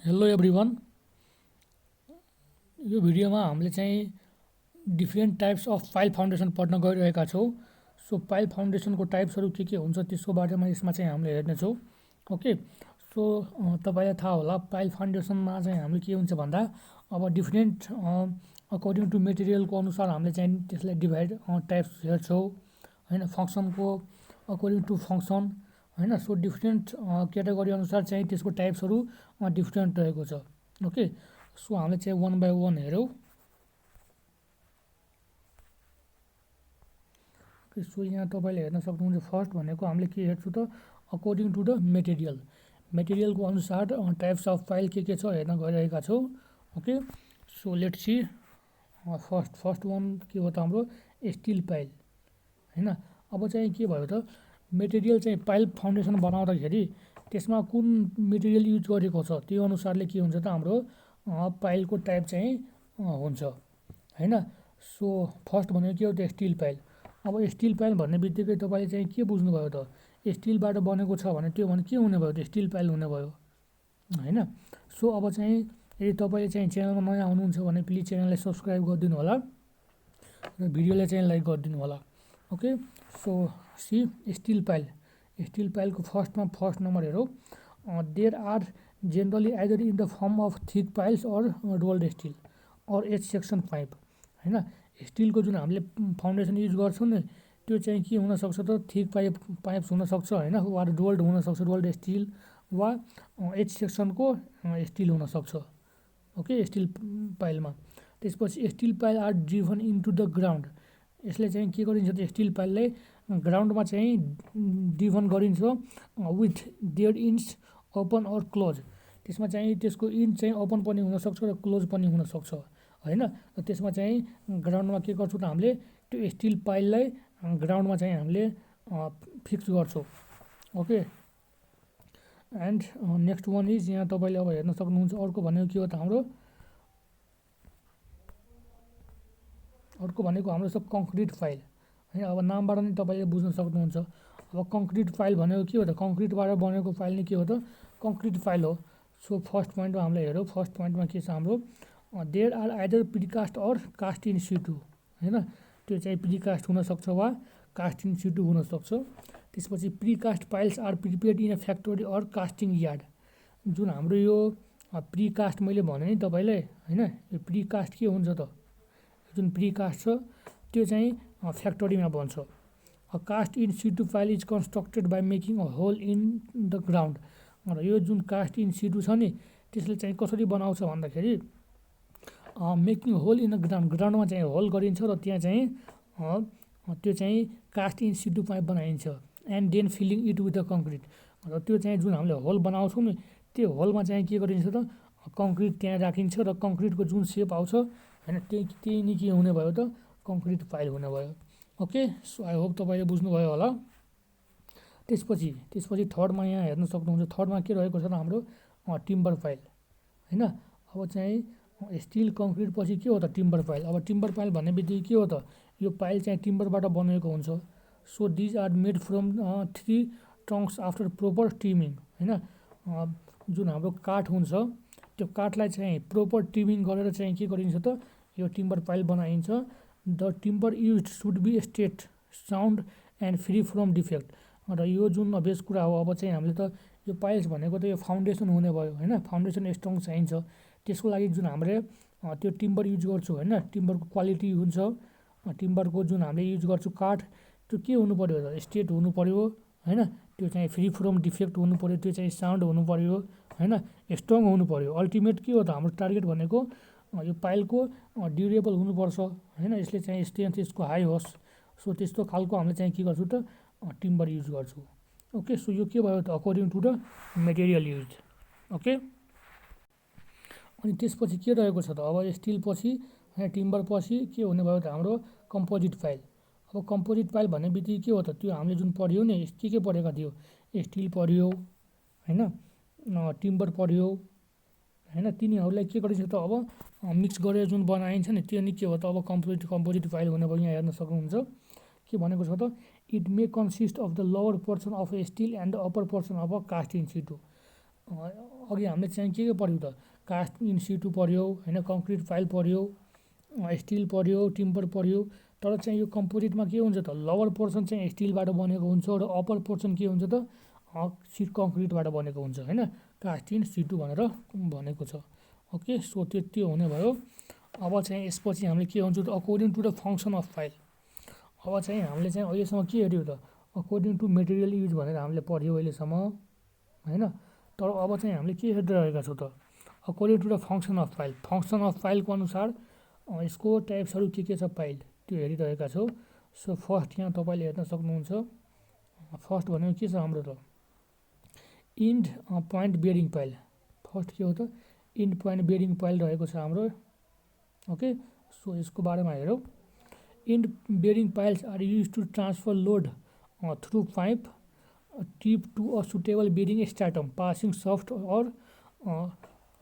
Hello everyone. यो भिडियोमा हामीले चाहिँ different types of pile foundation पढ्न गइरहेका छौँ। सो पाइल फाउन्डेसनको टाइप्सहरू के हुन्छ त्यसको बारेमा यसमा चाहिँ हामीले हेर्नेछौँ। ओके, सो तपाईँलाई थाहा होला पाइल फाउन्डेसनमा चाहिँ हामीले के हुन्छ भन्दा अब डिफ्रेन्ट अकर्डिङ टु मेटेरियलको अनुसार हामीले चाहिँ त्यसलाई डिभाइड टाइप्स हेर्छौँ होइन, फङ्सनको अकर्डिङ टु फङ्सन होइन। सो डिफ्रेन्ट क्याटेगोरी अनुसार चाहिँ त्यसको टाइप्सहरू डिफ्रेन्ट रहेको छ। ओके, सो हामीले चाहिँ वान बाई वान हेरौँ। सो यहाँ तपाईँले हेर्न सक्नुहुन्छ फर्स्ट भनेको हामीले के हेर्छौँ त अकर्डिङ टु द मेटेरियलको अनुसार टाइप्स अफ फाइल के छ हेर्न गइरहेका छौँ। Okay, so let's see first one के हो त हाम्रो स्टिल पाइल होइन। अब चाहिँ के भयो त मेटेरियल चाहिँ पाइल फाउन्डेसन बनाउँदाखेरि त्यसमा कुन मेटेरियल युज गरेको छ त्यो अनुसारले के हुन्छ त हाम्रो पाइलको टाइप चाहिँ हुन्छ होइन। सो फर्स्ट भनेको के हो त स्टिल पाइल। अब स्टिल पाइल भन्ने बित्तिकै तपाईँले चाहिँ के बुझ्नुभयो त स्टिलबाट बनेको छ भने त्यो भने के हुने भयो त स्टिल पाइल हुने भयो होइन। सो अब चाहिँ यदि तपाईँले चाहिँ च्यानलमा नयाँ हुनुहुन्छ भने प्लिज च्यानललाई सब्सक्राइब गरिदिनु होला र भिडियोलाई चाहिँ लाइक गरिदिनु होला। ओके, सो सी स्टिल पाइलको फर्स्ट नम्बर हेरौँ। There are generally either in the form of thick piles or rolled steel or H section pipe होइन। स्टिलको जुन हामीले फाउन्डेसन युज गर्छौँ नि त्यो चाहिँ के हुनसक्छ त थिक पाइप्स हुनसक्छ होइन, वा रोल्ड हुनसक्छ रोल्ड स्टिल वा एच सेक्सनको स्टिल हुनसक्छ। ओके, स्टिल पाइलमा त्यसपछि steel pile are driven into the ground. यसले चाहिँ के गरिन्छ त स्टिल पाइललाई ग्राउन्डमा चाहिँ ड्रिभन गरिन्छ with their ends open or close. त्यसमा चाहिँ त्यसको इन्च चाहिँ ओपन पनि हुनसक्छ र क्लोज पनि हुनसक्छ होइन। र त्यसमा चाहिँ ग्राउन्डमा के गर्छौँ त हामीले त्यो स्टिल पाइललाई ग्राउन्डमा चाहिँ हामीले फिक्स गर्छौँ। Okay, and next one is यहाँ तपाईँले अब हेर्न सक्नुहुन्छ अर्को भनेको के हो त हाम्रो छ कङ्क्रिट फाइल होइन। अब नामबाट नै तपाईँले बुझ्न सक्नुहुन्छ। अब कङ्क्रिट फाइल भनेको के हो त कङ्क्रिटबाट बनेको फाइल नै के हो त कङ्क्रिट फाइल हो। सो फर्स्ट पोइन्टमा हामीले हेरौँ। फर्स्ट पोइन्टमा के छ हाम्रो there are either precast or cast in situ होइन। त्यो चाहिँ प्रिकास्ट हुनसक्छ वा कास्ट इन सिटु हुनसक्छ। त्यसपछि precast piles are prepared in a factory or casting yard. जुन हाम्रो यो प्रिकास्ट मैले भने नि तपाईँलाई होइन, यो प्रिकास्ट के हुन्छ त जुन प्रिकास्ट छ त्यो चाहिँ फ्याक्ट्रीमा बन्छ। Cast in situ pile is constructed by making a hole in the ground. र यो जुन कास्ट इन सिटु छ नि त्यसले चाहिँ कसरी बनाउँछ भन्दाखेरि मेकिङ होल इन द ग्राउन्डमा चाहिँ होल गरिन्छ र त्यहाँ चाहिँ त्यो चाहिँ कास्ट इन सिटु पाइप बनाइन्छ and then filling it with the concrete. र त्यो चाहिँ जुन हामीले होल बनाउँछौँ नि त्यो होलमा चाहिँ के गरिन्छ त कङ्क्रिट त्यहाँ राखिन्छ र कङ्क्रिटको जुन सेप आउँछ होइन त्यही नै के हुने भयो त कङ्क्रिट फाइल हुने भयो। ओके, सो आई होप तपाईँले बुझ्नुभयो होला। त्यसपछि थर्डमा यहाँ हेर्न सक्नुहुन्छ थर्डमा के रहेको छ त हाम्रो टिम्बर फाइल होइन। अब चाहिँ स्टिल कङ्क्रिट पछि के हो त टिम्बर फाइल। अब टिम्बर फाइल भन्ने बित्तिकै के हो त यो पाइल चाहिँ टिम्बरबाट बनेको हुन्छ। So these are made from 3 trunks after proper trimming होइन। जुन हाम्रो काठ हुन्छ त्यो काठलाई चाहिँ प्रोपर ट्रिमिङ गरेर चाहिँ के गरिन्छ त यो टिम्बर पाइल बनाइन्छ। The timber use should be straight sound and free from defect. र यो जुन बेस कुरा हो अब चाहिँ हामीले त यो पाइल्स भनेको त यो फाउन्डेसन हुने भयो होइन, फाउन्डेसन स्ट्रङ चाहिन्छ। त्यसको लागि जुन हामीले त्यो टिम्बर युज गर्छौँ होइन, टिम्बरको क्वालिटी हुन्छ टिम्बरको जुन हामीले युज गर्छौँ काठ त्यो के हुनु पऱ्यो त स्ट्रेट हुनु पऱ्यो होइन, त्यो चाहिँ फ्री फ्रम डिफेक्ट हुनु पऱ्यो, त्यो चाहिँ साउन्ड हुनु पऱ्यो होइन, स्ट्रङ हुनु पऱ्यो। अल्टिमेट के हो त हाम्रो टार्गेट भनेको यो पाइलको ड्युरेबल हुनुपर्छ होइन, यसले चाहिँ स्ट्रेन्थ यसको हाई होस्। सो त्यस्तो खालको हामीले चाहिँ के गर्छौँ त टिम्बर युज गर्छौँ। ओके, सो यो के भयो त according to the material use. Okay, अनि त्यसपछि के रहेको छ त अब स्टिल पछि टिम्बर पछि के हुने भयो त हाम्रो कम्पोजिट फाइल। अब कम्पोजिट फाइल भन्ने बित्तिकै के हो त त्यो हामीले जुन पढ्यौँ नि के पढेका थियो स्टिल पढ्यो होइन, टिम्बर पढ्यो होइन, तिनीहरूलाई के गरिन्छ त अब मिक्स गरेर जुन बनाइन्छ नि त्यो नि के हो त अब कम्पोजिट फाइल हुने भयो। यहाँ हेर्न सक्नुहुन्छ के भनेको छ त it may consist of the lower portion of steel and the upper portion of a cast in situ. अघि हामीले चाहिँ के पढ्यो त कास्ट इन सिटु पढ्यो होइन, कङ्क्रिट फाइल पढ्यो, स्टिल पढ्यो, टिम्बर पढ्यो। तर चाहिँ यो कम्पोजिटमा के हुन्छ त लोवर पोर्सन चाहिँ स्टिलबाट बनेको हुन्छ र अप्पर पोर्सन के हुन्छ त सिट कङ्क्रिटबाट बनेको हुन्छ होइन, कास्ट इन सिटु भनेर भनेको छ। ओके, सो त्यो हुने भयो। अब चाहिँ यसपछि हामीले के हुन्छ त according to the function of pile. अब चाहिँ हामीले चाहिँ अहिलेसम्म के हेऱ्यो त अकर्डिङ टु मेटेरियल युज भनेर हामीले पढ्यौँ अहिलेसम्म होइन। तर अब चाहिँ हामीले के हेरिरहेका छौँ त according to the function of pile. Function of फाइलको अनुसार यसको टाइप्सहरू के छ फाइल त्यो हेरिरहेका छौँ। सो फर्स्ट यहाँ तपाईँले हेर्न सक्नुहुन्छ। फर्स्ट भनेको के छ हाम्रो त end point bearing pile. First के हो त इन्ड पोइन्ट बेरिङ फाइल रहेको छ हाम्रो। ओके, सो यसको बारेमा हेरौँ। End bearing piles are use to transfer load through pipe tip to a suitable bearing stratum passing soft or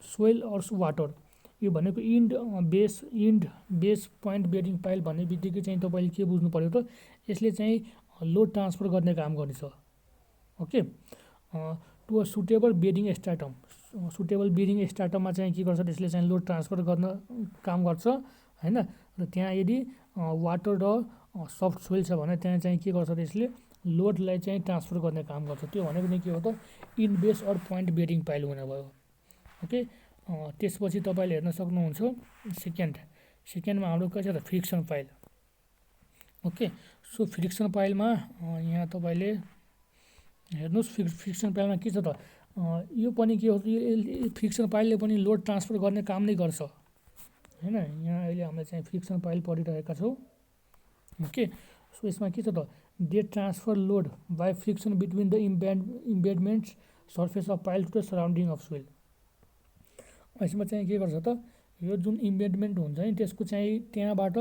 soil or water. यो भनेको end base point bearing pile भन्ने बित्तिकै चाहिँ तपाईँले के बुझ्नु पऱ्यो त यसले चाहिँ लोड ट्रान्सफर गर्ने काम गर्नेछ। Okay, to a suitable bearing stratum. Suitable bearing स्ट्याटममा चाहिँ के गर्छ यसले चाहिँ लोड ट्रान्सफर गर्न काम गर्छ होइन। र त्यहाँ यदि वाटर र सफ्ट सोइल छ भने त्यहाँ चाहिँ के गर्छ यसले लोडलाई चाहिँ ट्रान्सफर गर्ने काम गर्छ। त्यो भनेको नि के हो त end base or point bearing pile हुने भयो। ओके, त्यसपछि तपाईँले हेर्न सक्नुहुन्छ सेकेन्डमा हाम्रो के छ त friction pile. Okay, so friction पाइलमा यहाँ तपाईँले हेर्नुहोस् फ्रिक्सन पाइलमा के छ त यो पनि के हो फ्रिक्सन पाइलले पनि लोड ट्रान्सफर गर्ने काम नै गर्छ होइन। यहाँ अहिले हामीले चाहिँ फ्रिक्सन पाइल पढिरहेका छौँ। ओके, सो यसमा के छ त they transfer load by friction between the embedments surface of pile to the surrounding of soil. यसमा चाहिँ के गर्छ त यो जुन इम्बेडमेन्ट हुन्छ नि त्यसको चाहिँ त्यहाँबाट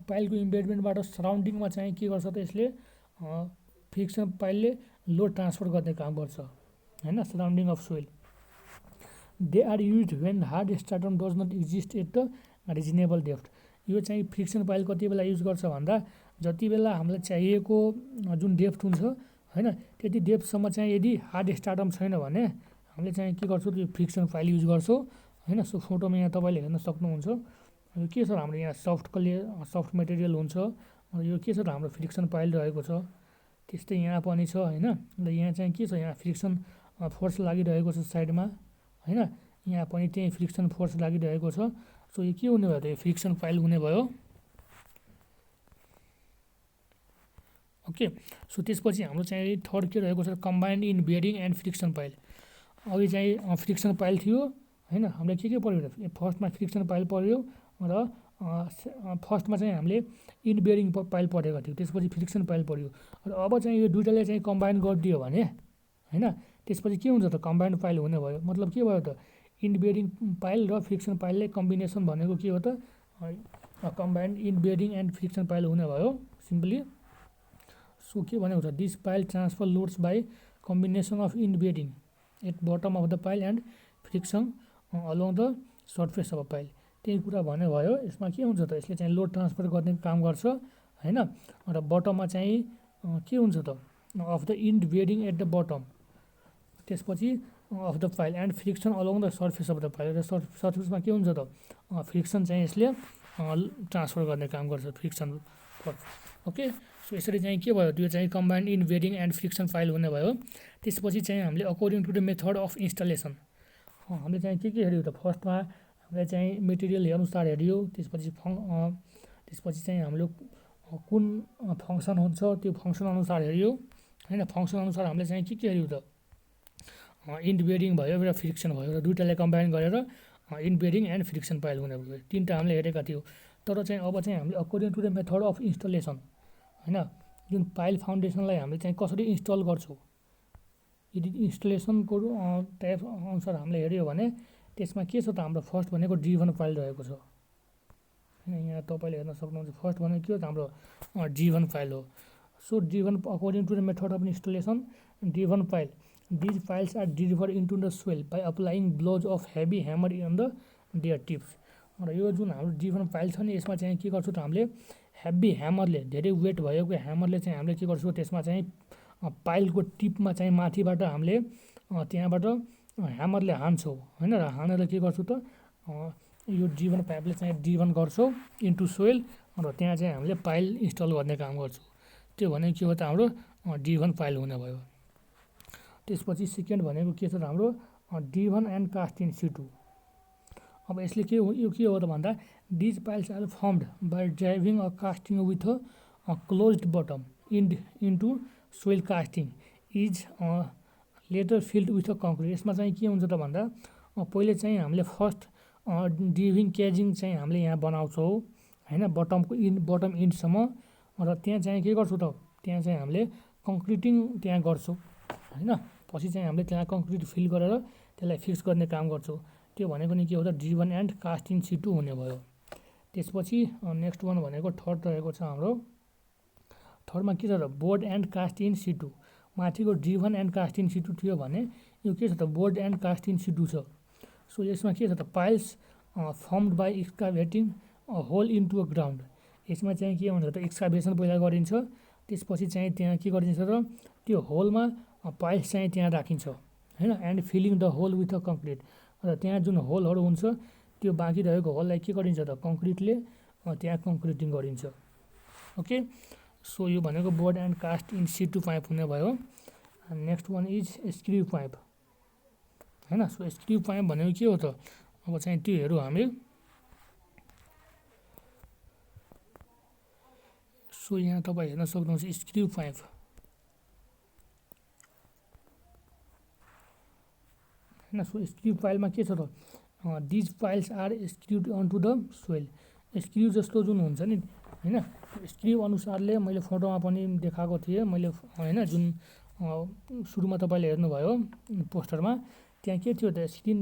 पाइलको इम्बेडमेन्टबाट सराउन्डिङमा चाहिँ के गर्छ त यसले फ्रिक्सन पाइलले लोड ट्रान्सफर गर्ने काम गर्छ होइन, surrounding of soil. They are use when hard stratum does not exist at the reasonable depth. यो चाहिँ फ्रिक्सन पाइल कति बेला युज गर्छ भन्दा जति बेला हामीलाई चाहिएको जुन डेप्थ हुन्छ होइन त्यति डेप्थसम्म चाहिँ यदि हार्ड स्ट्याटम छैन भने हामीले चाहिँ के गर्छौँ त्यो फ्रिक्सन पाइल युज गर्छौँ होइन। सो फोटोमा यहाँ तपाईँले हेर्न सक्नुहुन्छ यो के छ हाम्रो यहाँ सफ्ट मेटेरियल हुन्छ र यो के छ त हाम्रो फ्रिक्सन पाइल रहेको छ। त्यस्तै यहाँ पनि छ होइन। र यहाँ चाहिँ के छ यहाँ फ्रिक्सन फोर्स लागिरहेको छ साइडमा होइन, यहाँ पनि त्यही फ्रिक्सन फोर्स लागिरहेको छ। सो यो के हुने भयो त यो फ्रिक्सन पाइल हुने भयो। ओके, सो त्यसपछि हाम्रो चाहिँ थर्ड के रहेको छ combined end bearing and friction pile. अघि चाहिँ फ्रिक्सन पाइल थियो होइन, हामीले के पढ्यो त फर्स्टमा फ्रिक्सन पाइल पढ्यो र फर्स्टमा चाहिँ हामीले इन बेरिङ पाइल पढेको थियो, त्यसपछि फ्रिक्सन पाइल पढ्यो। र अब चाहिँ यो दुइटाले चाहिँ कम्बाइन गरिदियो भने होइन त्यसपछि के हुन्छ त कम्बाइन्ड पाइल हुने भयो। मतलब के भयो त इन बेरिङ पाइल र फ्रिक्सन पाइलले कम्बिनेसन भनेको के हो त combined end bearing and friction pile हुने भयो सिम्पली। सो के भनेको छ this pile transfer loads by combination of end bearing at bottom of the pile and friction along the surface of pile. त्यही कुरा भने भयो। यसमा के हुन्छ त यसले चाहिँ लोड ट्रान्सफर गर्ने काम गर्छ होइन। र बटममा चाहिँ के हुन्छ त of the end bearing at the bottom, त्यसपछि of the pile and friction along the surface of the pile. र सर्फेसमा के हुन्छ त फ्रिक्सन चाहिँ यसले ट्रान्सफर गर्ने काम गर्छ फ्रिक्सन। ओके, सो यसरी चाहिँ के भयो त्यो चाहिँ combined end bearing and friction pile हुने भयो। त्यसपछि चाहिँ हामीले according to the method of installation हामीले चाहिँ के हेऱ्यो त फर्स्टमा हामीले चाहिँ मेटेरियल अनुसार हेऱ्यो। त्यसपछि चाहिँ हाम्रो कुन फङ्सन हुन्छ त्यो फङ्सन अनुसार हेऱ्यो होइन। फङ्सन अनुसार हामीले चाहिँ के हेऱ्यो त इन्ड बेरिङ भयो र फ्रिक्सन भयो र दुइटालाई कम्बाइन गरेर end bearing and friction pile हुने भयो। तिनवटा हामीले हेरेका थियौँ। तर चाहिँ अब चाहिँ हामीले according to the method of installation होइन जुन पाइल फाउन्डेसनलाई हामीले चाहिँ कसरी इन्स्टल गर्छौँ यदि इन्स्टलेसनको टाइप अनुसार हामीले हेऱ्यो भने त्यसमा के छ त हाम्रो फर्स्ट भनेको ड्रिभन पाइल रहेको छ होइन। यहाँ तपाईँले हेर्न सक्नुहुन्छ फर्स्ट भनेको के हो त हाम्रो ड्रिभन पाइल हो। So driven according to the method of installation driven pile these piles are deliver into the soil by applying blows of heavy hammer in the their tips. र यो जुन हाम्रो ड्रिभन पाइल छ नि यसमा चाहिँ के गर्छौँ त हामीले हेभी ह्यामरले धेरै वेट भएको ह्यामरले चाहिँ हामीले के गर्छौँ त्यसमा चाहिँ पाइलको टिपमा चाहिँ माथिबाट हामीले त्यहाँबाट ह्यामरले हान्छौँ होइन, र हानेर के गर्छौँ त यो D1 पाइपले चाहिँ D1 गर्छौँ इन्टु सोइल, र त्यहाँ चाहिँ हामीले पाइल इन्स्टल गर्ने काम गर्छौँ। त्यो भनेको के हो त हाम्रो D1 पाइल हुने भयो। त्यसपछि सेकेन्ड भनेको के छ त हाम्रो D1 and cast in CITU. अब यसले के हो, यो के हो त भन्दा these piles are formed by driving a casting with a closed bottom into soil casting is later filled with a concrete. यसमा चाहिँ के हुन्छ त भन्दा पहिले चाहिँ हामीले फर्स्ट डिभिङ क्याजिङ चाहिँ हामीले यहाँ बनाउँछौँ होइन, बटम इन्डसम्म, र त्यहाँ चाहिँ के गर्छौँ त त्यहाँ चाहिँ हामीले कङ्क्रिटिङ त्यहाँ गर्छौँ होइन। पछि चाहिँ हामीले त्यहाँ कङ्क्रिट फिल गरेर त्यसलाई फिक्स गर्ने काम गर्छौँ। त्यो भनेको नि के हो त D1 and cast in CITU हुने भयो। त्यसपछि नेक्स्ट वान भनेको थर्ड रहेको छ हाम्रो। थर्डमा के छ त bored and cast in CITU. माथिको D1 and cast in CITU थियो भने यो के छ त bored and cast in situ छ। सो यसमा के छ त piles formed by excavating a hole into a ground. यसमा चाहिँ के हुन्छ त एक्सकाभेसन पहिला गरिन्छ, त्यसपछि चाहिँ त्यहाँ के गरिन्छ त त्यो होलमा पाइल्स चाहिँ त्यहाँ राखिन्छ होइन, and feeling the whole with a concrete. र त्यहाँ जुन होलहरू हुन्छ त्यो बाँकी रहेको होललाई के गरिन्छ त कङ्क्रिटले त्यहाँ कङ्क्रिटिङ गरिन्छ। ओके, सो यो भनेको bored and cast in situ pipe हुने भयो। Next one is screw pipe होइन। सो स्क्रिउ पाइप भनेको के हो त, अब चाहिँ त्यो हेरौँ हामी। सो यहाँ तपाईँ हेर्न सक्नुहुन्छ स्क्रिउ पाइप होइन। सो स्क्रिउ पाइलमा के छ त these piles are screwed on to the soil. Screw जस्तो जुन हुन्छ नि होइन, स्क्रिउ अनुसारले मैले फोटोमा पनि देखाएको थिएँ मैले होइन, जुन सुरुमा तपाईँले हेर्नुभयो पोस्टरमा, त्यहाँ के थियो त स्क्रिन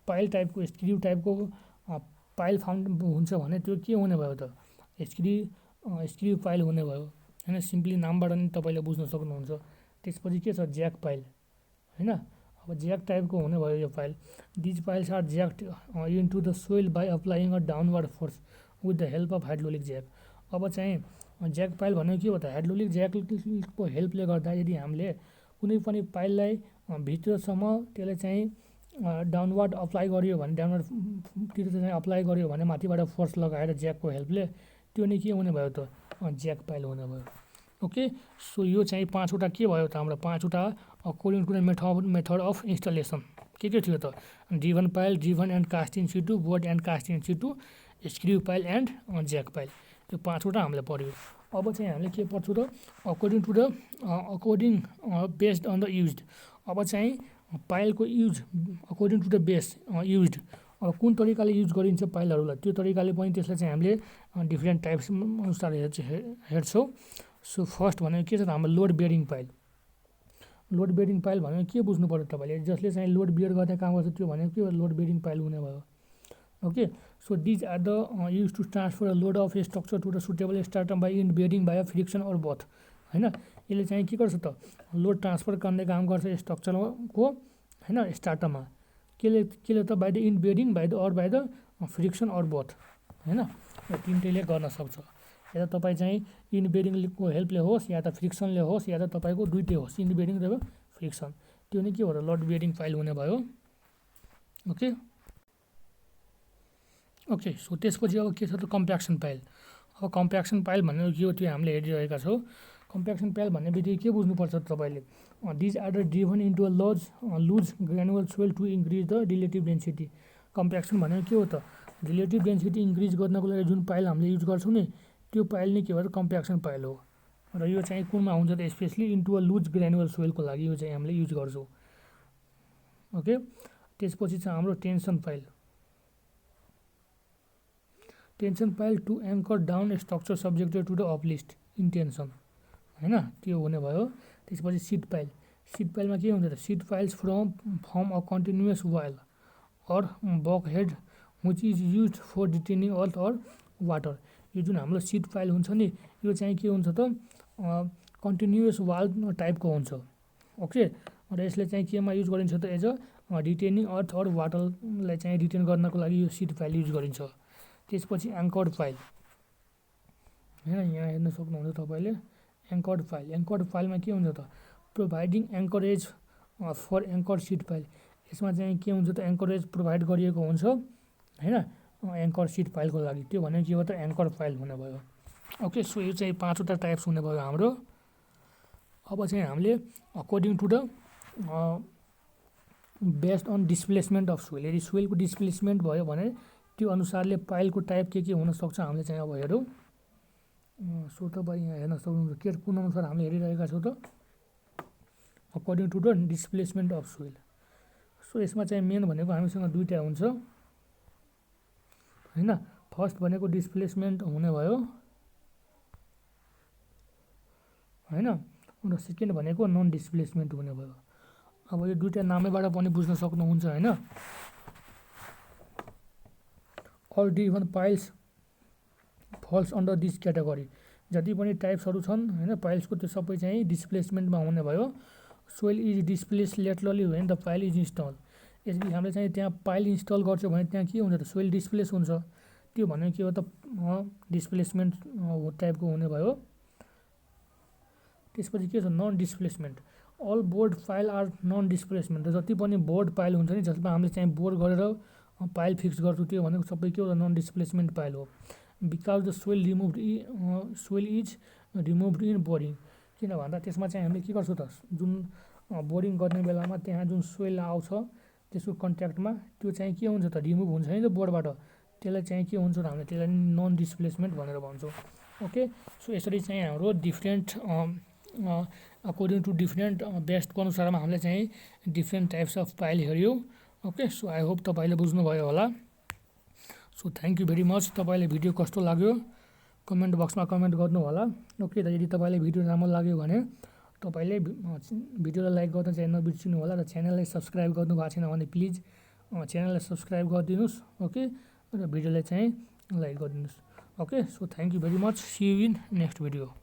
पाइल टाइपको स्क्रिउ टाइपको पाइल फाउन्ड हुन्छ भने त्यो के हुने भयो त स्क्रिउ पाइल हुने भयो होइन। सिम्पली नामबाट नि तपाईँले बुझ्न सक्नुहुन्छ। त्यसपछि के छ ज्याक पाइल होइन। अब ज्याक टाइपको हुने भयो यो पाइल। These piles are jacked into the soil by applying a downward force with the help of hydraulic jack. अब चाहिँ ज्याक पाइल भनेको के हो त हाइड्रोलिक ज्याकको हेल्पले गर्दा यदि हामीले कुनै पनि पाइललाई भित्रसम्म त्यसलाई चाहिँ डाउनवर्ड अप्लाई गरियो भने डाउनवर्डतिर चाहिँ अप्लाई गरियो भने माथिबाट फोर्स लगाएर ज्याकको हेल्पले त्यो नै के हुने भयो त ज्याक पाइल हुने भयो। ओके, सो यो चाहिँ पाँचवटा के भयो त हाम्रो पाँचवटा according to the method of installation के थियो त D1 pile, D1 and cast in situ, bored and cast in situ, screw pile and jack pile. यो पाँचवटा हामीले पढ्यो। अब चाहिँ हामीले के पढ्छौँ त according based on the used. अब चाहिँ पाइलको use according to the base used. अब कुन तरिकाले युज गरिन्छ पाइलहरूलाई त्यो तरिकाले पनि त्यसलाई चाहिँ हामीले डिफ्रेन्ट टाइप्स अनुसार हेर्छौँ। सो फर्स्ट भनेको के छ त हाम्रो load bearing pile. Load bearing pile भनेको के बुझ्नु पर्यो तपाईँले, जसले चाहिँ लोड बियर गर्ने काम गर्छ त्यो भनेको के हो लोड बेरिङ पाइल हुने भयो। Okay, so these are the use to transfer the load of structure to the suitable stratum by end bearing by friction or both होइन। यसले चाहिँ के गर्छ त लोड ट्रान्सफर गर्ने काम गर्छ स्ट्रक्चरको होइन स्टार्टममा। केले त by the end bearing by the friction or both होइन। यो तिनटैले गर्न सक्छ। या त तपाईँ चाहिँ इन्ड बेरिङको हेल्पले होस् या त फ्रिक्सनले होस् या त तपाईँको दुइटै होस्, इन्ड बेरिङ र फ्रिक्सन। त्यो नै के हो र लोड बेरिङ पाइल हुने भयो। ओके ओके, सो त्यसपछि अब के छ त कम्प्याक्सन पाइल। अब कम्प्याक्सन पाइल भनेको के हो त्यो हामीले हेरिरहेका छौँ। कम्प्याक्सन पाइल भन्ने बित्तिकै के बुझ्नुपर्छ तपाईँले, these are the driven into a loose granular soil to increase the relative density. Compaction भनेको के हो त रिलेटिभ डेन्सिटी इन्क्रिज गर्नको लागि जुन पाइल हामीले युज गर्छौँ नि त्यो पाइल नै के हो त कम्प्याक्सन पाइल हो। र यो चाहिँ कुनमा हुन्छ त स्पेसली इन्टु अ लुज ग्रानुअल सोइलको लागि यो चाहिँ हामीले युज गर्छौँ। ओके, त्यसपछि छ हाम्रो tension pile. Tension pile to anchor down structure subjected to the uplift in tension होइन, त्यो हुने भयो। त्यसपछि सिट पाइल। सिट पाइलमा के हुन्छ त sheet piles form a continuous wall or bulkhead which is use for detaining earth or water. यो जुन हाम्रो सिट पाइल हुन्छ नि यो चाहिँ के हुन्छ त कन्टिन्युअस वाल टाइपको हुन्छ। ओके, र यसले चाहिँ केमा युज गरिन्छ त एज अ डिटेनिङ अर्थ अर वाटरलाई चाहिँ डिटेन गर्नको लागि यो सिट पाइल युज गरिन्छ। त्यसपछि एङ्कर्ड पाइल होइन, यहाँ हेर्न सक्नुहुन्छ तपाईँले एङ्कर्ड पाइल। एङ्कर्ड पाइलमा के हुन्छ त providing anchorage for anchor sheet pile. यसमा चाहिँ के हुन्छ त एङ्करेज प्रोभाइड गरिएको हुन्छ होइन एङ्कर सिट फाइलको लागि। त्यो भनेको के हो त एङ्कर फाइल हुने भयो। ओके सो यो चाहिँ 5वटा टाइप्स हुने भयो हाम्रो। अब चाहिँ हामीले according to the based on displacement of soil, यदि सोइलको डिस्प्लेसमेन्ट भयो भने त्यो अनुसारले फाइलको टाइप के हुनसक्छ हामीले चाहिँ अब हेरौँ। सो तपाईँ यहाँ हेर्न सक्नुहुन्छ के कुन अनुसार हामीले हेरिरहेका छौँ त according to the displacement of soil. So यसमा चाहिँ मेन भनेको हामीसँग दुईवटा हुन्छ होइन। फर्स्ट भनेको डिस्प्लेसमेन्ट हुने भयो होइन र सेकेन्ड भनेको नन डिस्प्लेसमेन्ट हुने भयो। अब यो दुईवटा नामैबाट पनि बुझ्न सक्नुहुन्छ होइन। All driven piles falls under this category. जति पनि टाइप्सहरू छन् होइन पाइल्सको त्यो सबै चाहिँ डिस्प्लेसमेन्टमा हुने भयो। Soil is displace laterally when the pile is install. यदि हामीले चाहिँ त्यहाँ फाइल इन्स्टल गर्छौँ भने त्यहाँ के हुन्छ त सोइल डिस्प्लेस हुन्छ। त्यो भनेको के हो त डिस्प्लेसमेन्ट टाइपको हुने भयो। त्यसपछि के छ non displacement. All bored pile are non displacement. जति पनि बोर्ड फाइल हुन्छ नि जसमा हामीले चाहिँ बोर्ड गरेर फाइल फिक्स गर्छौँ त्यो भनेको सबै के हो नन डिस्प्लेसमेन्ट फाइल हो। Because the soil is removed in boring. किन भन्दा त्यसमा चाहिँ हामीले के गर्छौँ त जुन बोरिङ गर्ने बेलामा त्यहाँ जुन सोइल आउँछ त्यसको कन्ट्याक्टमा त्यो चाहिँ के हुन्छ त रिमुभ हुन्छ नि त बोर्डबाट। त्यसलाई चाहिँ के हुन्छ त हामीले त्यसलाई नन डिस्प्लेसमेन्ट भनेर भन्छौँ। ओके सो यसरी चाहिँ हाम्रो डिफ्रेन्ट अकर्डिङ टु डिफ्रेन्ट बेस्टको अनुसारमा हामीले चाहिँ डिफ्रेन्ट टाइप्स अफ फाइल हेऱ्यौँ। ओके सो आई होप तपाईँले बुझ्नुभयो होला। So thank you very much. तपाईँले भिडियो कस्तो लाग्यो कमेन्ट बक्समा कमेन्ट गर्नु होला। ओके यदि तपाईँलाई भिडियो राम्रो लाग्यो भने तपाईँले भिडियोलाई लाइक गर्न चाहिँ नबिर्सिनु होला र च्यानललाई सब्सक्राइब गर्नु भएको छैन भने प्लिज च्यानललाई सब्सक्राइब गरिदिनुहोस्। ओके र भिडियोलाई चाहिँ लाइक गरिदिनुहोस्। Okay so thank you very much. See you in next video.